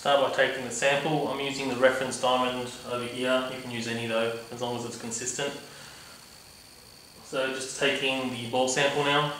Start by taking the sample. I'm using the reference diamond over here. You can use any though, as long as it's consistent. So just taking the ball sample now.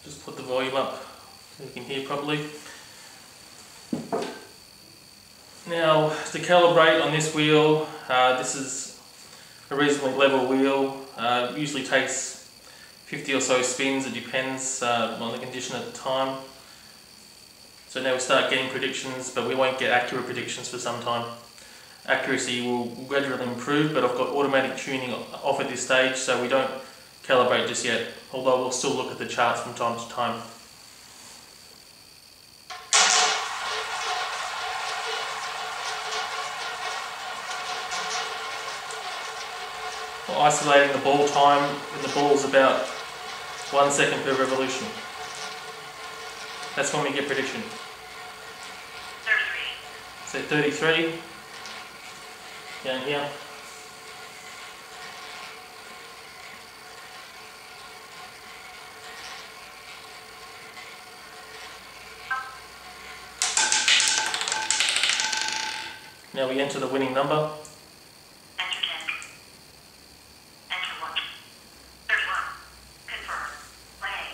Just put the volume up so you can hear properly. Now to calibrate on this wheel, this is a reasonably level wheel. Usually takes 50 or so spins, it depends on the condition at the time. So now we start getting predictions, but we won't get accurate predictions for some time. Accuracy will gradually improve, but I've got automatic tuning off at this stage, so we don't calibrate just yet, although we'll still look at the charts from time to time. We're isolating the ball time when the ball is about 1 second per revolution. That's when we get prediction. 33. So 33 down here. Now we enter the winning number. Enter 10. Enter 1. 31. Confirm. Play.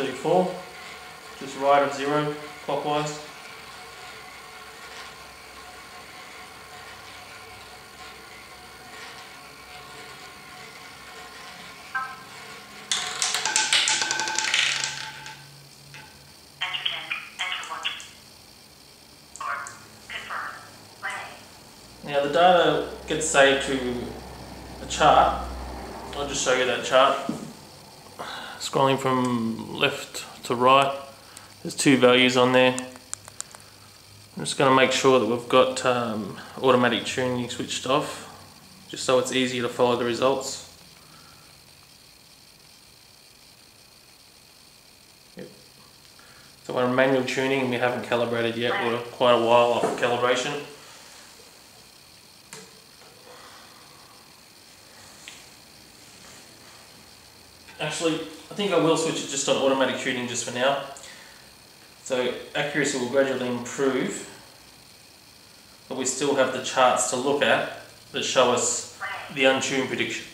$34. Just right of 0 clockwise. Enter 10. Enter 1. Or confirm. Play. Now the data gets saved to a chart. I'll just show you that chart. Scrolling from left to right, there's 2 values on there. I'm just going to make sure that we've got automatic tuning switched off, just so it's easier to follow the results. Yep. So we're on manual tuning and we haven't calibrated yet. We're quite a while off calibration. Actually, I think I will switch it just on automatic tuning just for now. So accuracy will gradually improve, but we still have the charts to look at that show us the untuned prediction.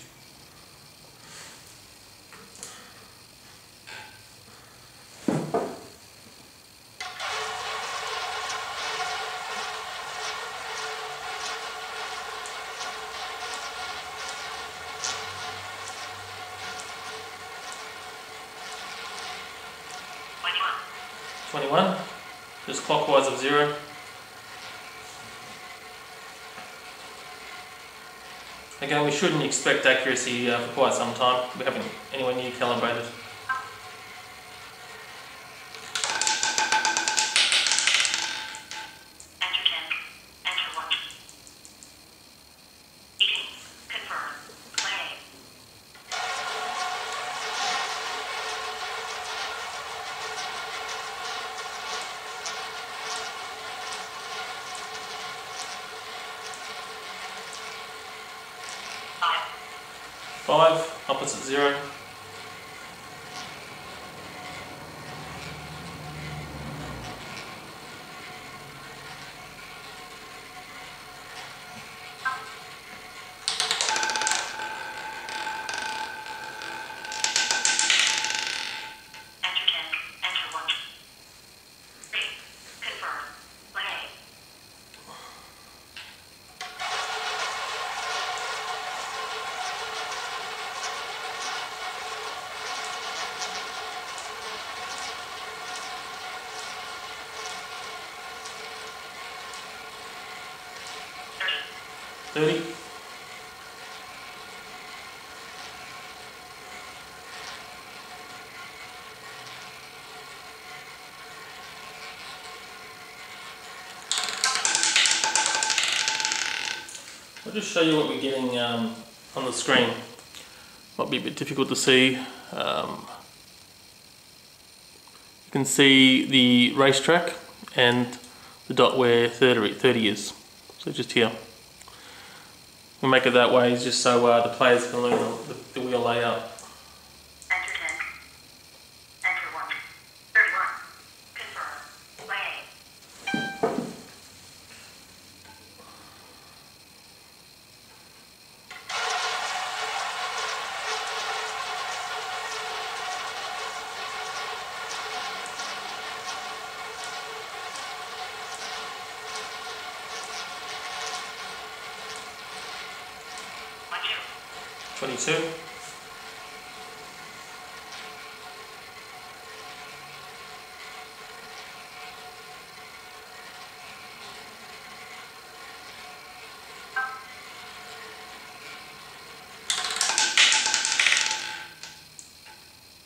Just clockwise of 0. Again, we shouldn't expect accuracy for quite some time. We haven't anywhere near calibrated. Enter 10. Enter 1. Eating. Confirm. Play. Five, opposite 0. 30. I'll just show you what we're getting on the screen. Might be a bit difficult to see. You can see the racetrack and the dot where 30 is. So just here. We'll make it that way just so the players can learn the wheel layout. Enter 10. Enter 1. 31. Confirm. Play. Watch you. 22.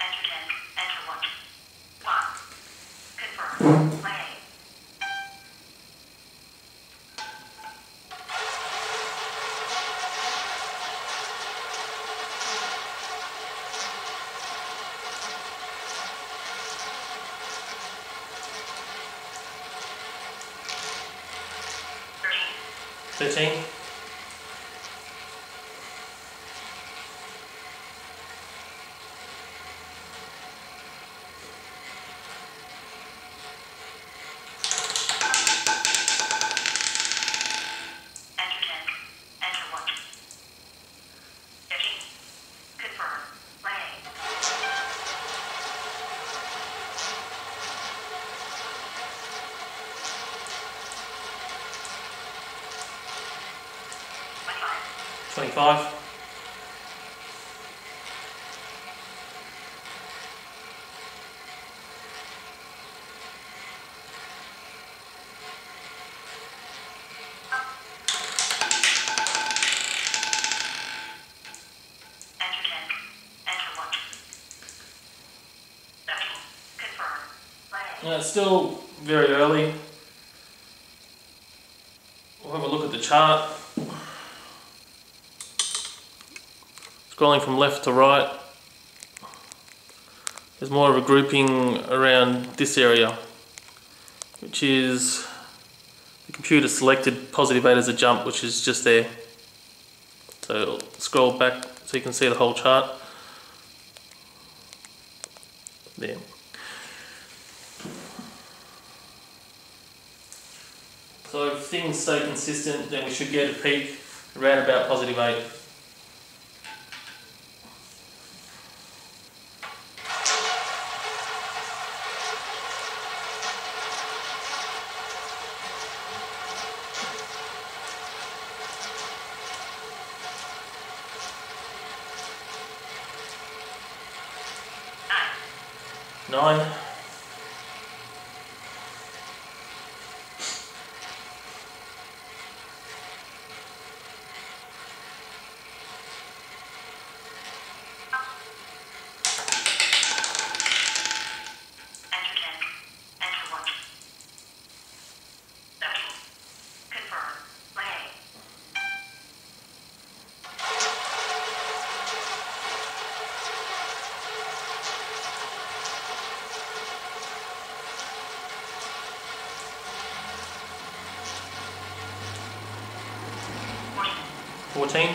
Enter 10. Enter 1. 1. Confirm. Play. 13. 25. 1. It's still very early. We'll have a look at the chart. Scrolling from left to right, there's more of a grouping around this area, which is the computer selected positive 8 as a jump, which is just there. So scroll back so you can see the whole chart. There. So if things stay consistent, then we should get a peak around about positive 8. Nine. 14.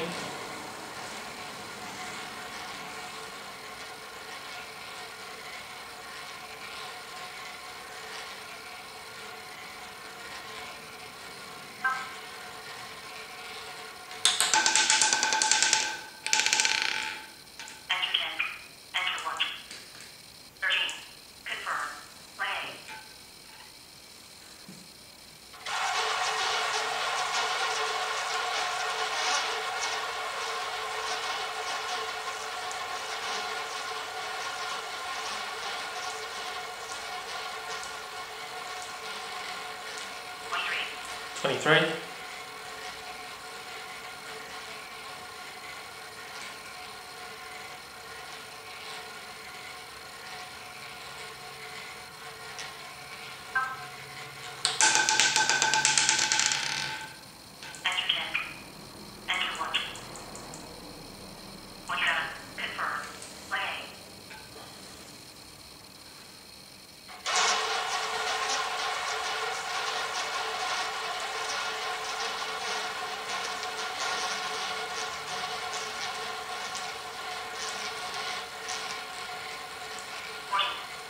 23.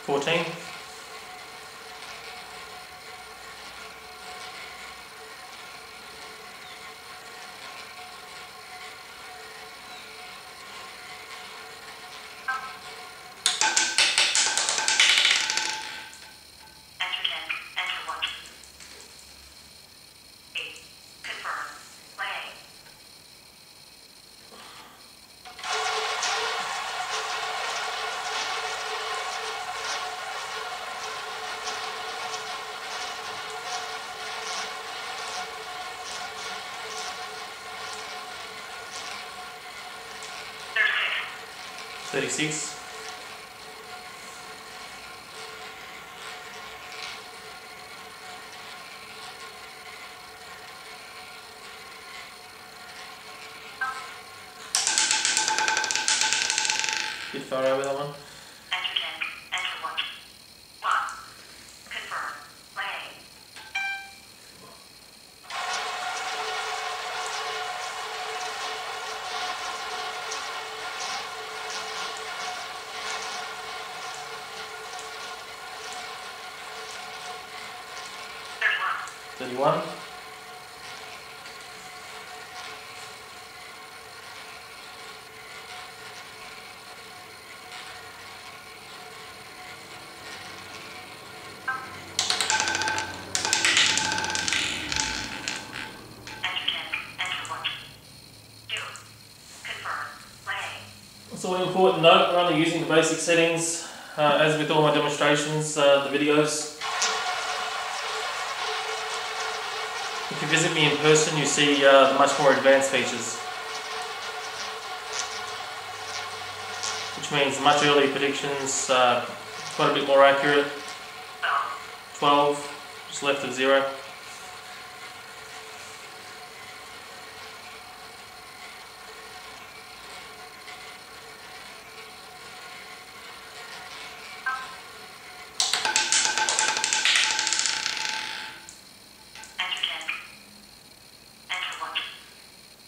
14. Enter 10. Enter 1. 8. Confirm. Play. 36. 'Bit far over that one. Enter 10. Enter 1. 1. Confirm. Play. 31. 2. Confirm. Play. So an important note, we're only using the basic settings, as with all my demonstrations, the videos. If you visit me in person, you see the much more advanced features, which means much earlier predictions, quite a bit more accurate. 12, just left of 0. Enter 10. Enter 1.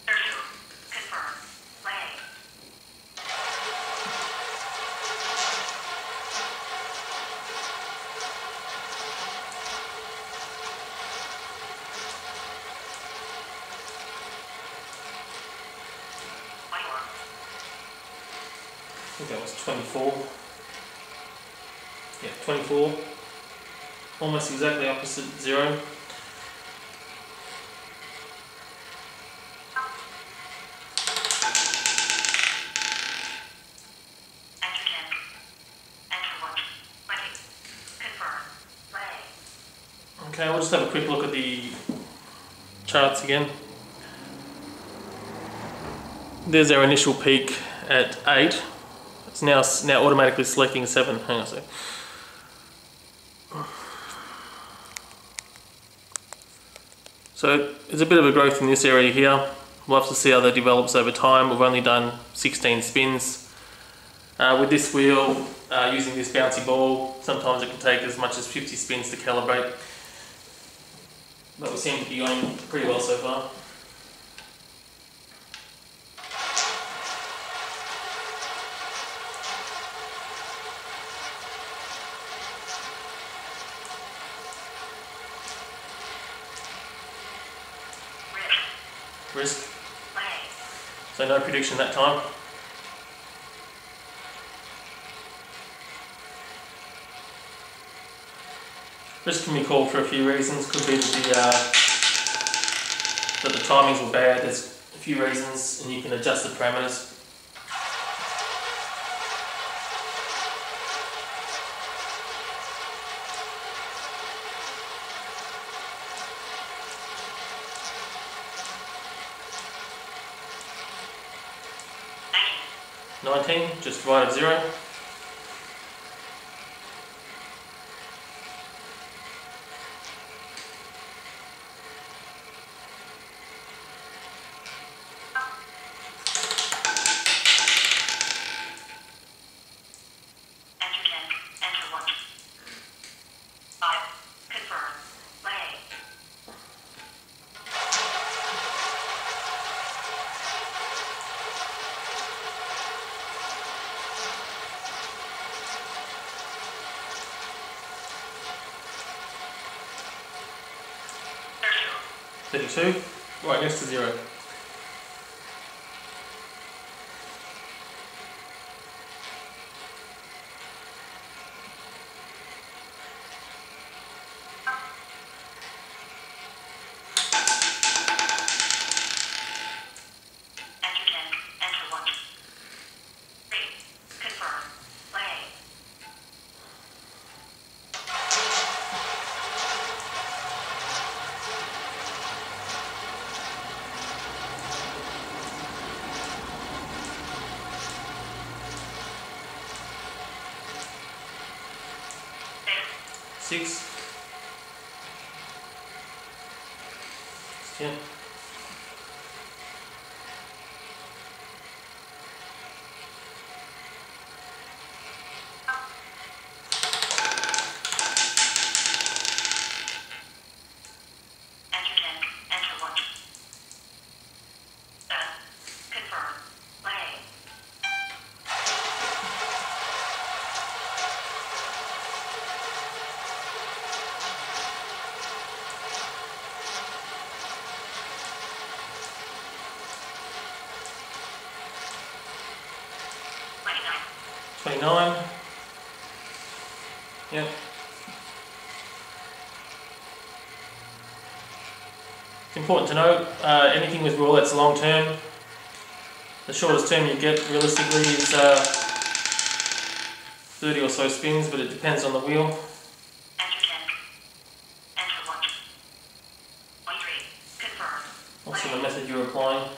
32. Confirm. Play. 21. I think that was 24. Yeah, 24. Almost exactly opposite 0. Enter 10. Enter 1. 20. Confirm. Play. Okay, we'll just have a quick look at the charts again. There's our initial peak at 8. It's now automatically selecting 7. Hang on a sec. So there's a bit of a growth in this area here. We'll have to see how that develops over time. We've only done 16 spins. With this wheel, using this bouncy ball, sometimes it can take as much as 50 spins to calibrate. But we seem to be going pretty well so far. Risk. Play. So no prediction that time. Risk can be called for a few reasons. Could be that the timings were bad. There's a few reasons, and you can adjust the parameters. Nice. 19, just right of 0. Enter 10. Enter 1. 5. Confirm. Play. 18. 32, right next to 0. Enter 10. Enter 1. 3. Confirm. Play. 6. 10. 29. Yep. It's important to note, anything with roulette's long term. The shortest term you get realistically is 30 or so spins, but it depends on the wheel. Enter 10. Enter 1. 23. Confirm. Also the method you're applying.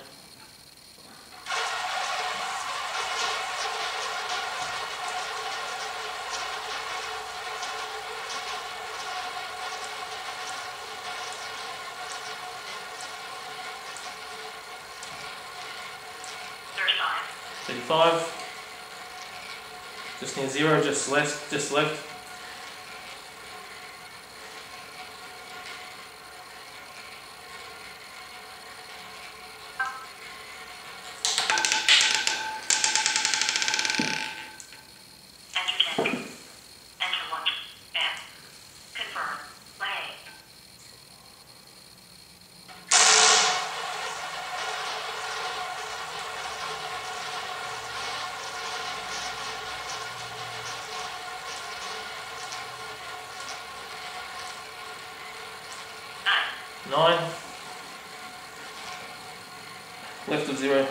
There's 5. 35. Just near 0, just left, just left. Enter 10. Enter 1. And. Confirm. Play. 9. Left of 0.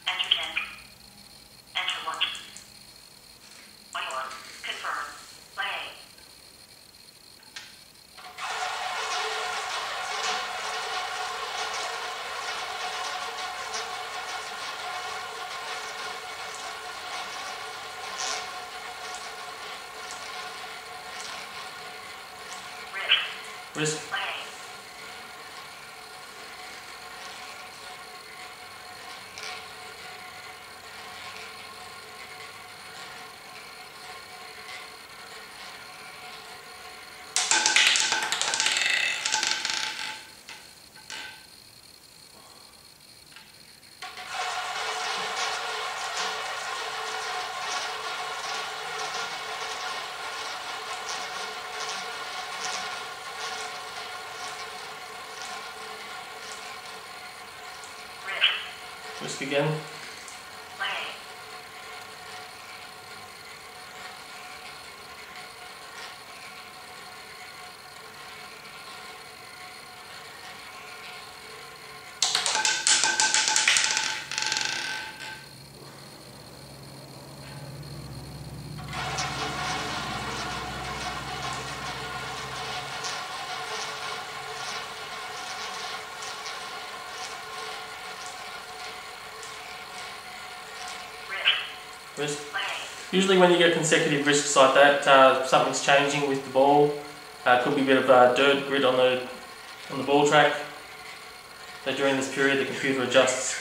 Enter 10. Enter 1. 21. Confirm. Play. 3. Risk. Play. Risk again. Play. 3. Risk. Play. Usually when you get consecutive risks like that, something's changing with the ball. Could be a bit of dirt, grit on the ball track. So during this period the computer adjusts.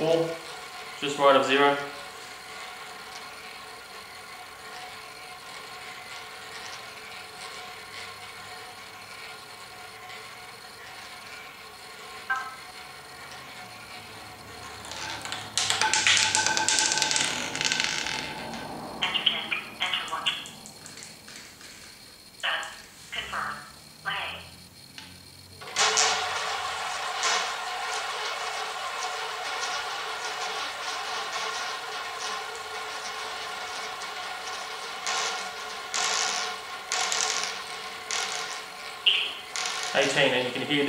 4, just right of 0. Enter 10. Enter 1. Done. Confirm. Play. 18, and you can hear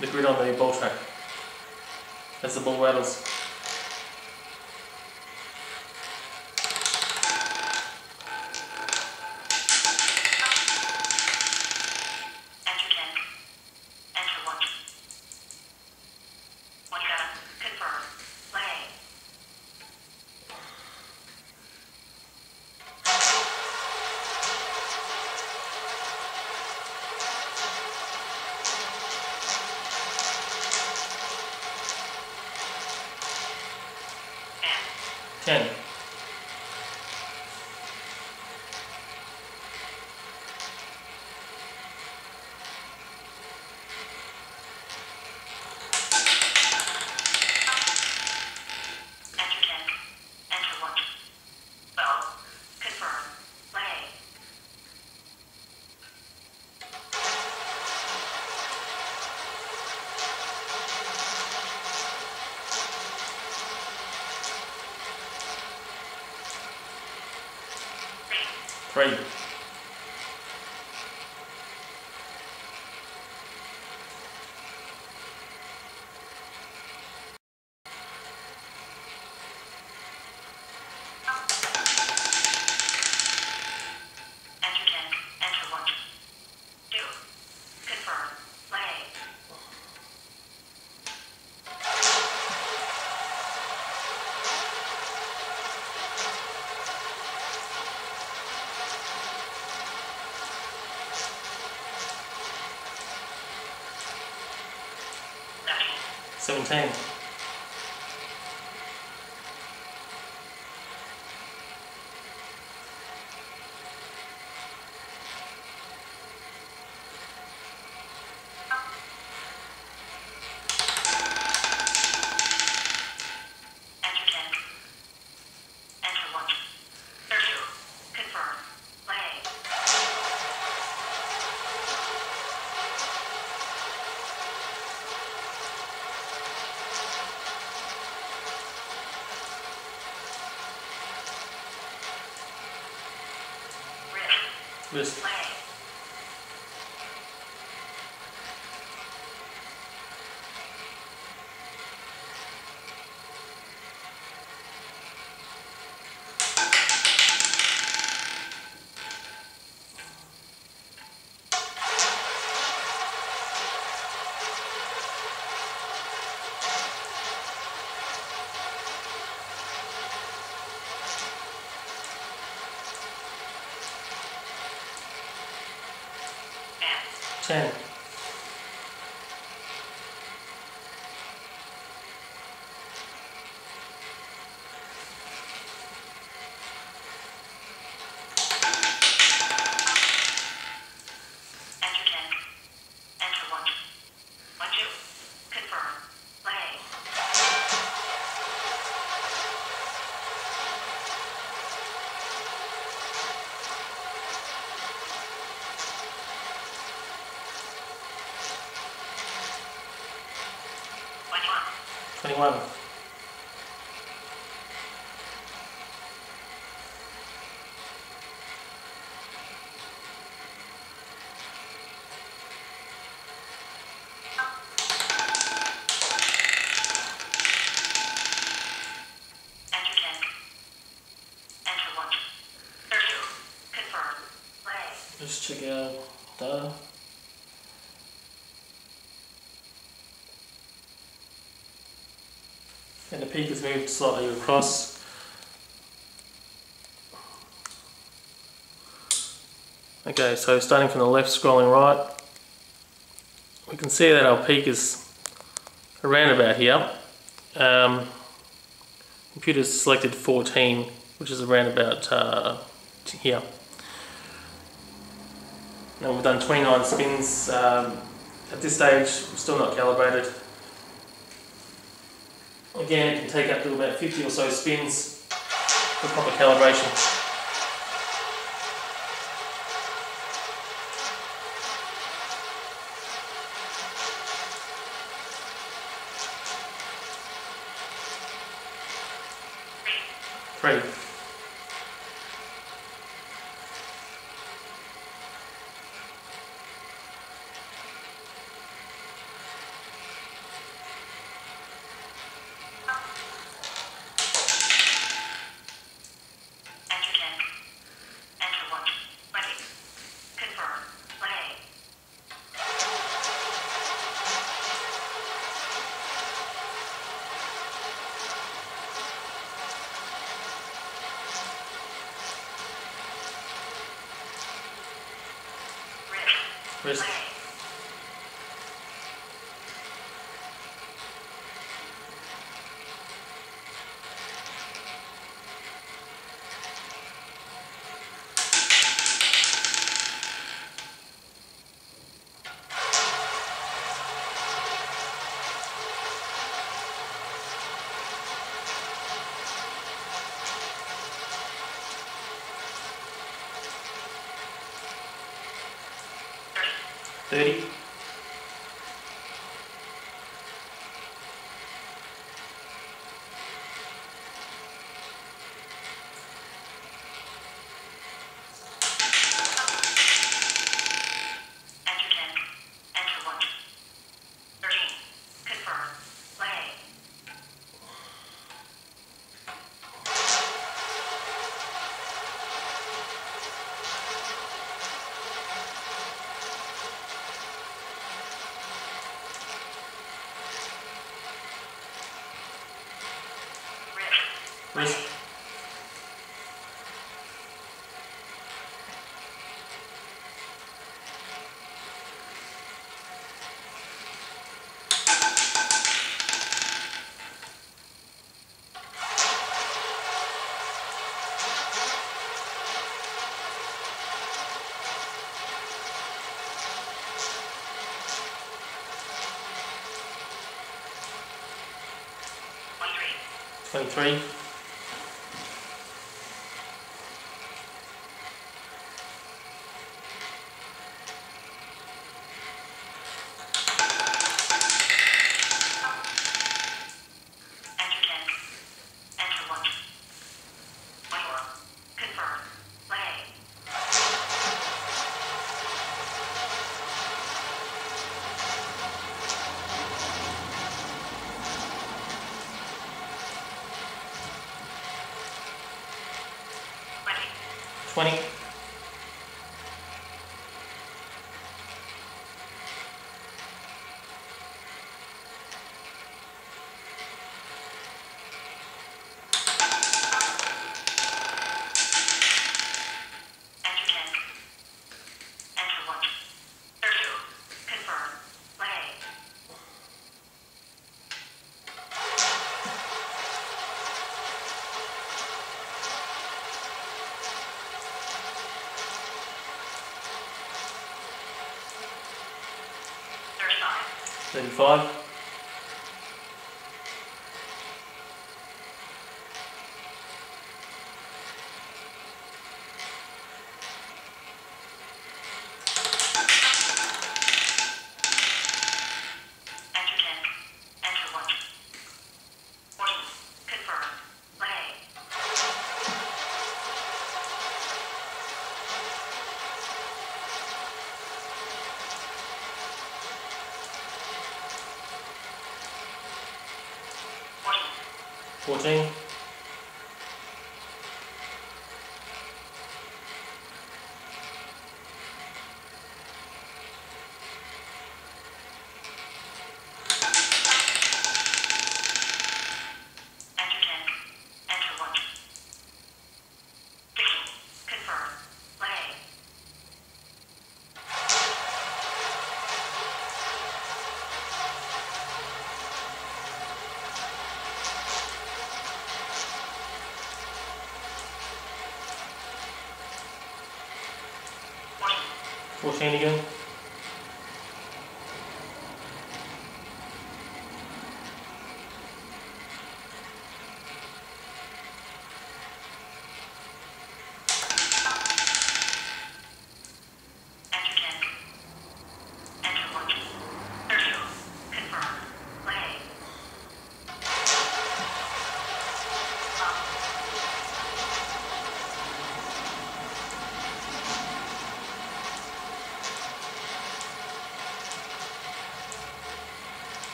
the grid on the ball track as the ball rattles. Enter 10. Enter 1. 1 done. Confirm. Play. 10. Enter 10. Enter 1. 12. Confirm. Play. 3. Enter 10. Enter 1. 2. Confirm. Play. 17. Enter 10. Enter 1. 32. Confirm. Play. 3. Wrist. Play. 10. Enter 10. Enter 1. 1, 2. Confirm. Play. 21. Enter 10. Enter 1. 32. Confirm. Play. Just check out data. And the peak has moved slightly across. Okay, so starting from the left, scrolling right, we can see that our peak is around about here. Computer's selected 14, which is around about here. Now we've done 29 spins. At this stage, still not calibrated. Again, it can take up to about 50 or so spins for proper calibration. Three. Wrist. Thirty. Wrist. Twenty-three. Twenty. Thirty-five. Fourteen. 14 again.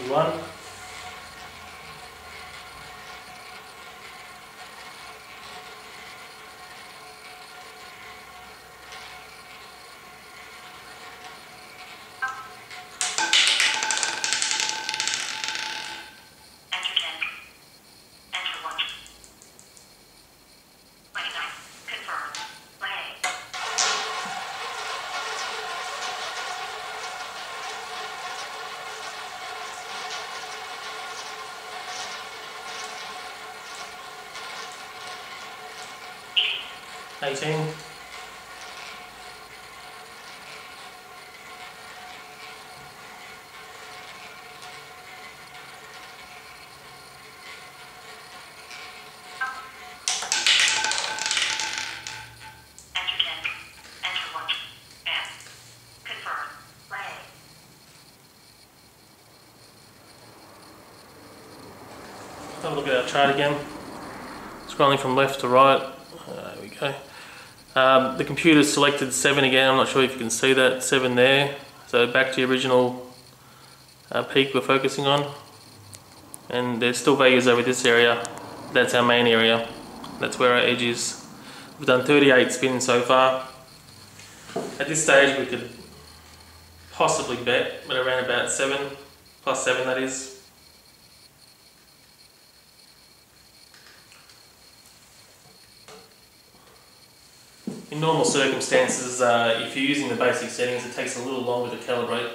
One. Eighteen. Have a look at our chart again. Scrolling from left to right. There we go. The computer's selected 7 again. I'm not sure if you can see that 7 there. So back to the original peak we're focusing on. And there's still values over this area. That's our main area. That's where our edge is. We've done 38 spins so far. At this stage we could possibly bet at around about 7, plus 7 that is. In normal circumstances, if you're using the basic settings, it takes a little longer to calibrate.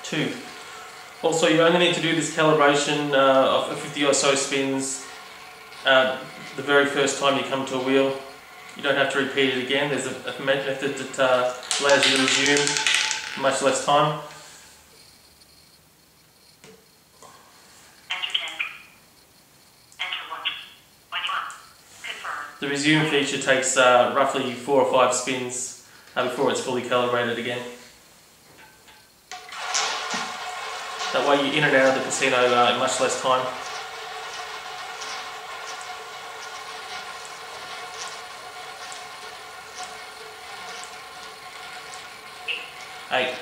Two. Also, you only need to do this calibration of 50 or so spins the very first time you come to a wheel. You don't have to repeat it again. There's a method that allows you to resume in much less time. The resume feature takes roughly 4 or 5 spins before it's fully calibrated again. That way you're in and out of the casino in much less time. Eight.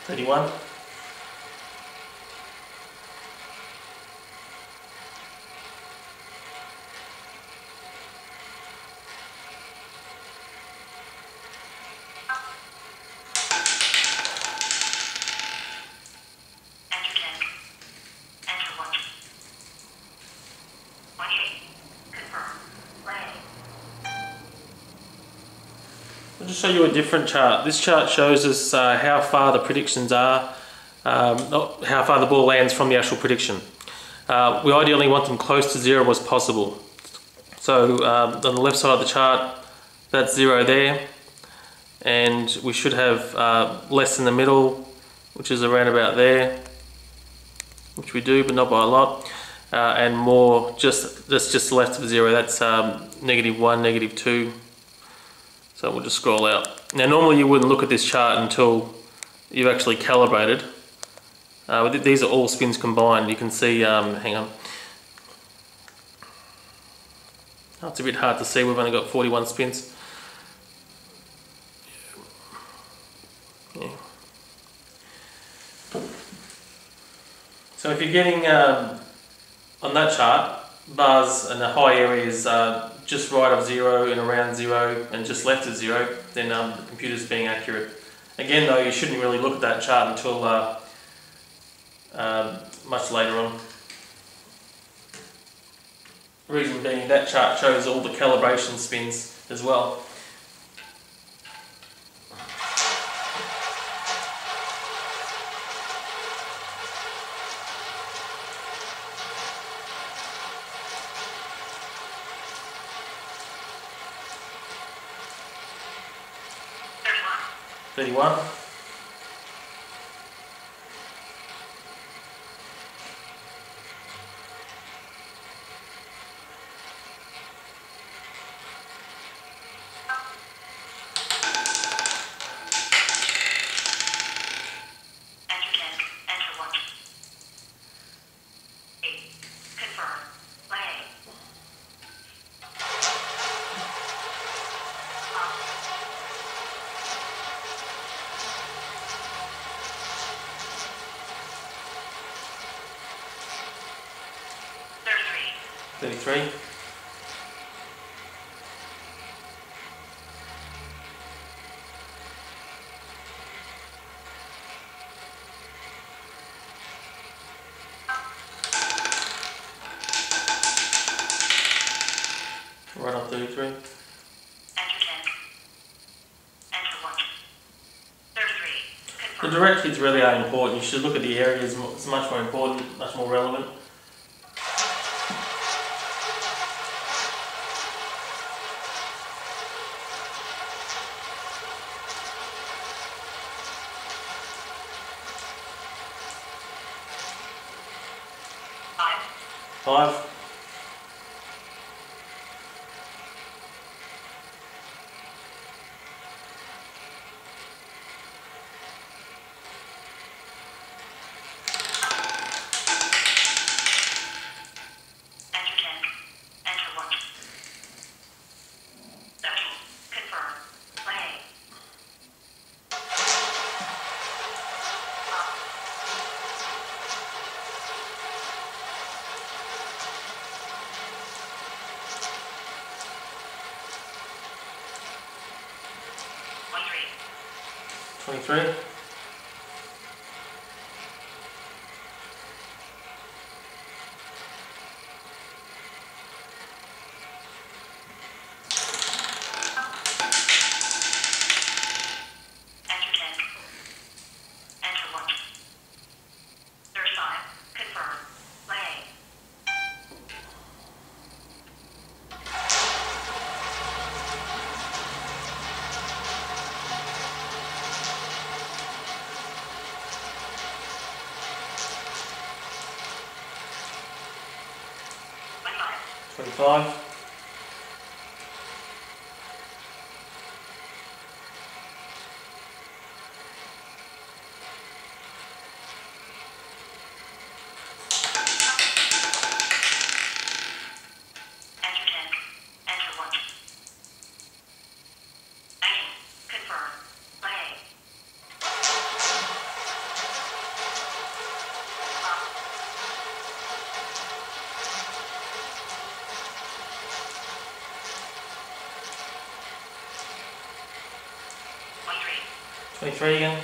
$31. I'll just show you a different chart. This chart shows us how far the predictions are, how far the ball lands from the actual prediction. We ideally want them close to 0 as possible. So on the left side of the chart, that's 0 there, and we should have less in the middle, which is around about there, which we do, but not by a lot, and more that's just left of 0. That's -1, -2. So we'll just scroll out. Now normally you wouldn't look at this chart until you've actually calibrated. These are all spins combined. You can see, hang on. Oh, it's a bit hard to see, we've only got 41 spins. Yeah. So if you're getting, on that chart, bars and the high areas are just right of 0 and around 0 and just left of 0, then the computer's being accurate. Again though, you shouldn't really look at that chart until much later on. Reason being, that chart shows all the calibration spins as well. Thirty-one. 33. 33. Enter 10. Enter 1. 33. The Confirm. direct hits really are important. You should look at the areas, it's much more important, much more relevant. Five. 5. 23. 25. 23 again.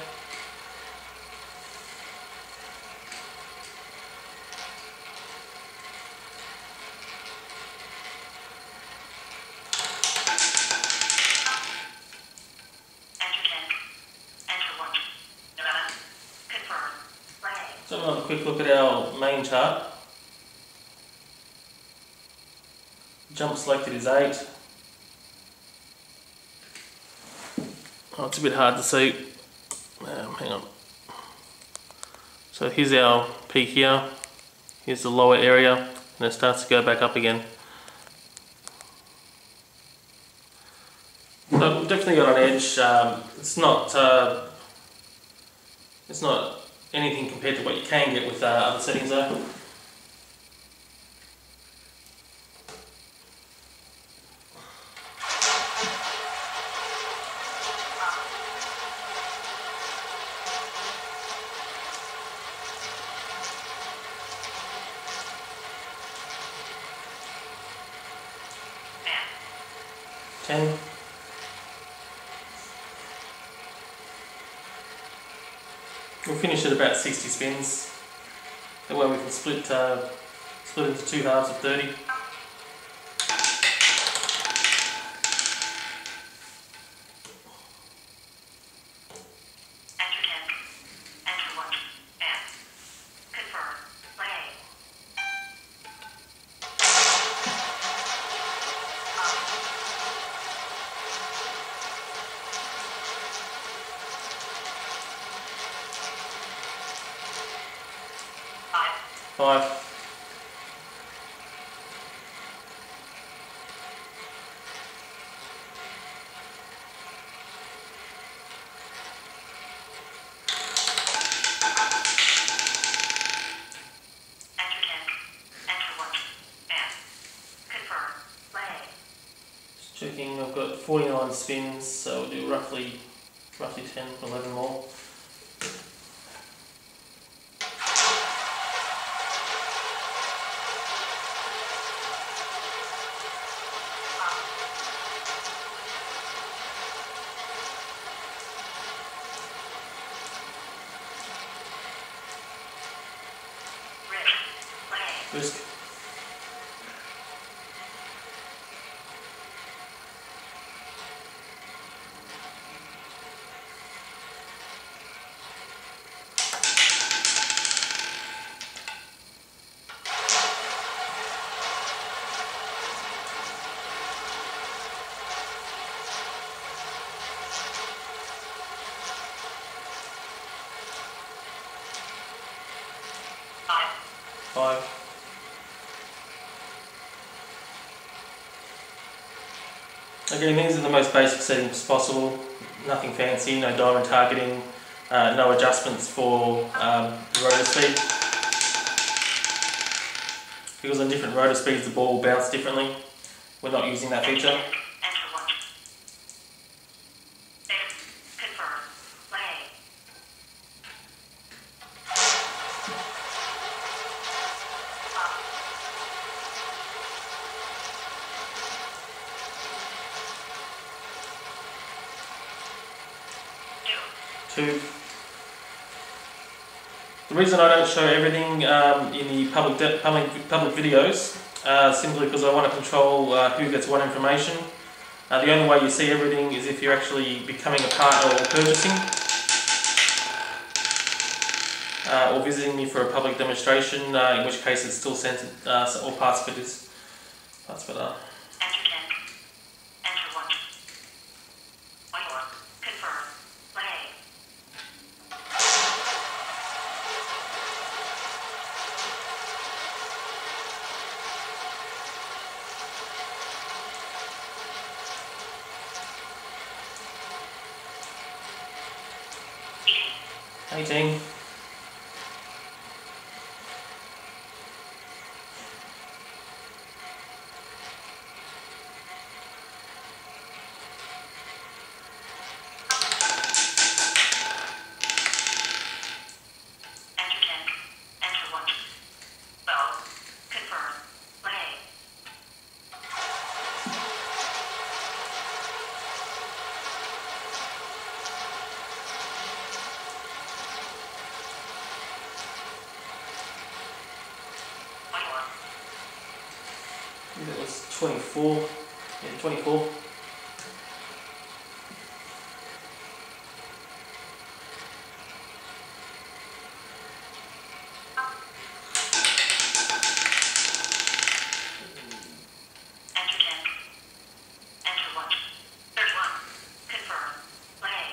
So we'll have a quick look at our main chart. Jump selected is 8. Oh, it's a bit hard to see. Hang on. So here's our peak here. Here's the lower area, and it starts to go back up again. So we've definitely got an edge. It's not anything compared to what you can get with other settings though. 10. We'll finish at about 60 spins. That way we can split into 2 halves of 30. Enter 10. Enter 1. And confirm. Play. Five. 5. Enter 10. Enter 1. And confirm. Play. Just checking, I've got 49 spins, so we'll do roughly 10, 11 more. Risk. Five. Again, these are the most basic settings possible. Nothing fancy, no diamond targeting, no adjustments for rotor speed. Because on different rotor speeds the ball will bounce differently. We're not using that feature. Enter 1. Confirm. Play. Two. The reason I don't show everything in the public videos simply because I want to control who gets what information. The only way you see everything is if you're actually becoming a partner or purchasing or visiting me for a public demonstration, in which case it's still censored, all parts of it is. Enter 10. Enter 1. 1 more. Confirm. Play. Eating. 18. Enter 10. Enter 1. 12. Confirm. Play. I think that was 24. Yeah, 24. Enter 10. Enter 1. 31. Confirm. Play.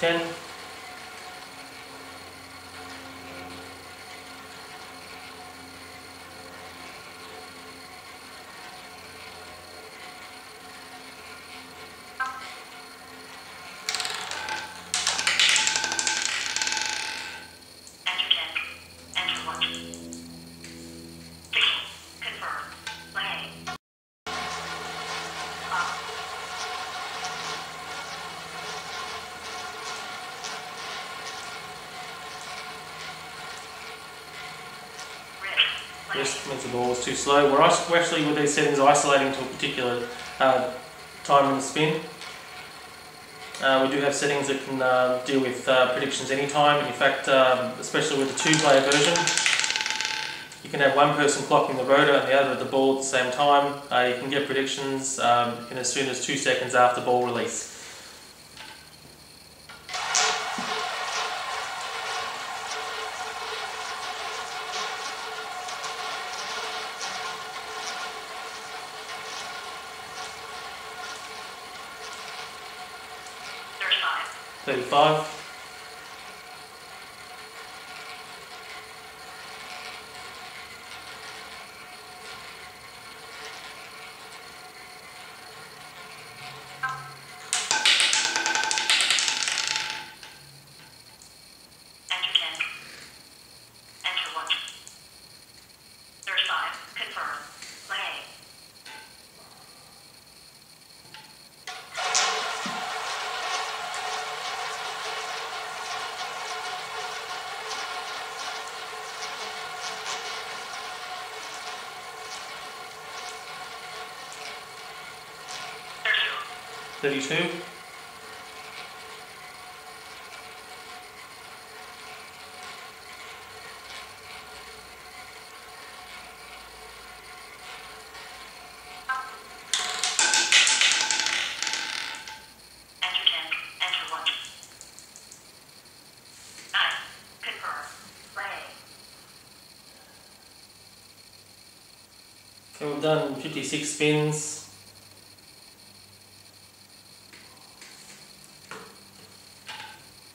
And 10. enter 10. Enter 1. 16. Confirm. Play. This means the ball was too slow. We're actually, with these settings, isolating to a particular time in the spin. We do have settings that can deal with predictions anytime. In fact, especially with the two-player version, you can have one person clocking the rotor and the other at the ball at the same time. You can get predictions in as soon as 2 seconds after ball release. Thirty-five. 35. Enter 10. Enter 1. 35. Confirm. Play. 32. Enter 10. Enter 1. 9. Confirm. Play. Okay, we've done 56 spins.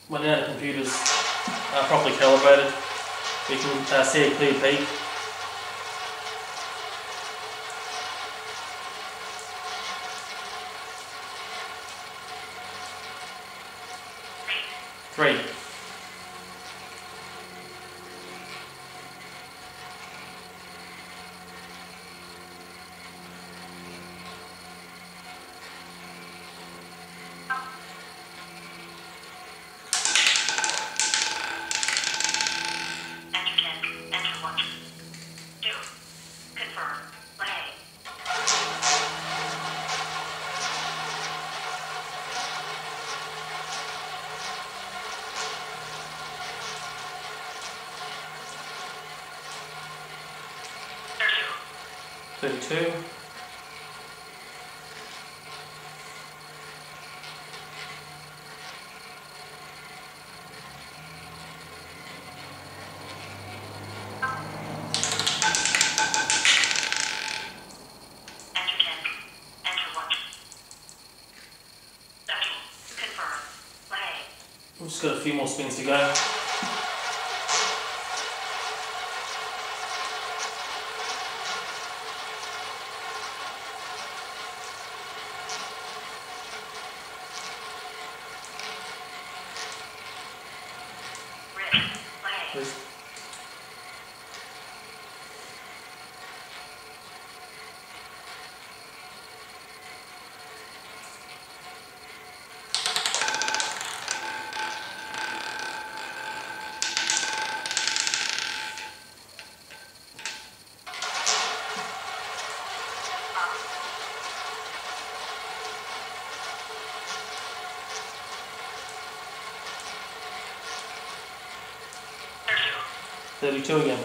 When now the computers are properly calibrated, we can see a clear peak. Three. Enter 10. Enter 1. 2. Confirm. Play. 32. 1. Settle. Confirm. Play. We've just got a few more spins to go. Risk. Play. There's 32 again.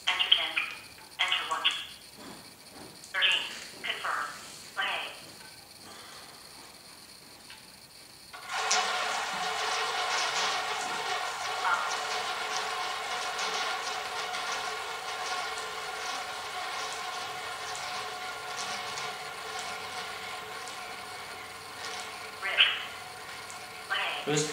Enter 10. Enter 1. 13. Confirm. Play. 32.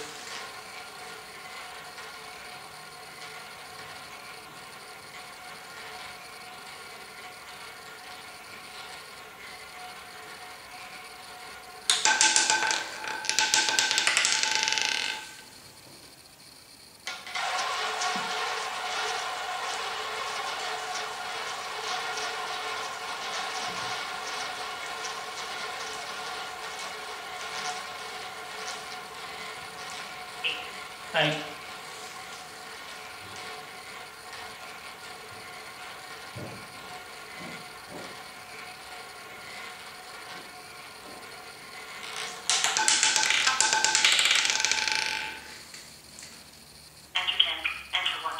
8. Enter 10. Enter 1.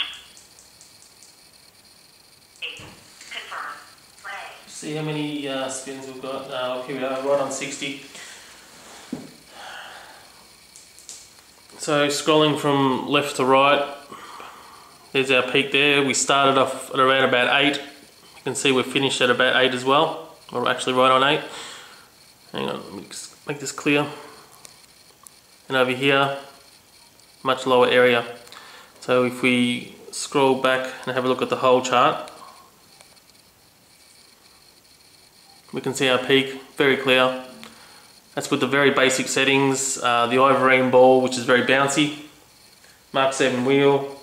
8. Confirm. Play. See how many spins we've got. Here we are, right on 60. So scrolling from left to right, there's our peak there. We started off at around about 8. You can see we're finished at about 8 as well. Or actually right on 8. Hang on, let me just make this clear. And over here, much lower area. So if we scroll back and have a look at the whole chart, we can see our peak, very clear. That's with the very basic settings, the Ivorine ball, which is very bouncy, MK7 wheel.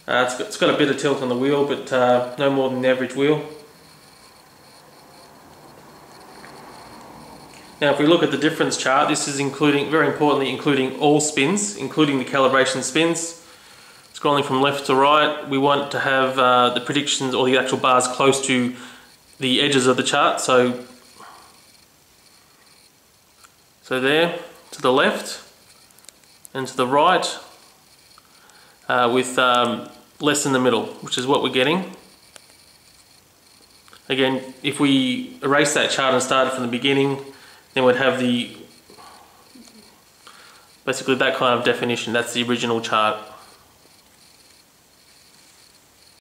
It's got a bit of tilt on the wheel, but no more than the average wheel. Now if we look at the difference chart, this is including, very importantly, including all spins, including the calibration spins. Scrolling from left to right, we want to have the predictions or the actual bars close to the edges of the chart. So there, to the left and to the right, with less in the middle, which is what we're getting. Again, if we erase that chart and started from the beginning, then we'd have basically that kind of definition. That's the original chart.